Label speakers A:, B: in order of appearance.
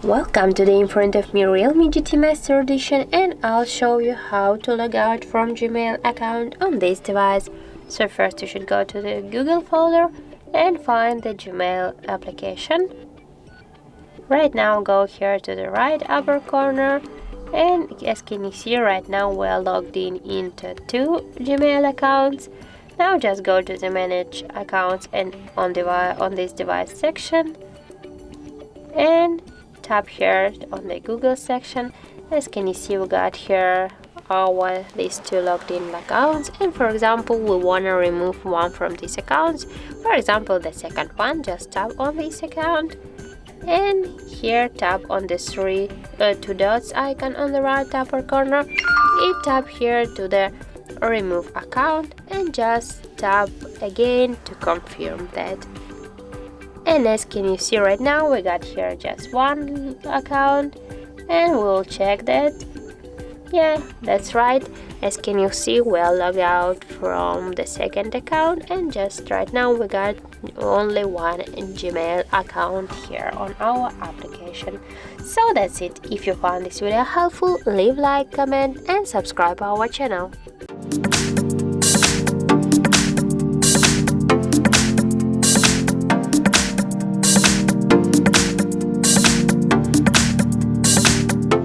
A: Welcome. Today in front of me REALME GT Master Edition, and I'll show you how to log out from Gmail account on this device. So first you should go to the Google folder and find the Gmail application. Right now go here to the right upper corner, and as can you see right now we are logged in into 2 Gmail accounts. Now just go to the manage accounts and on this device section and tap here on the Google section. As can you see, we got here these 2 logged in accounts, and for example we want to remove one from these accounts. For example, the second one, just tap on this account and here tap on the 2 dots icon on the right upper corner. Tap here to the remove account and just tap again to confirm that. And as can you see right now we got here just 1 account, and we'll check that. Yeah, that's right. As can you see, we'll log out from the second account, and just right now we got only 1 Gmail account here on our application. So that's it. If you found this video helpful, leave like, comment and subscribe our channel.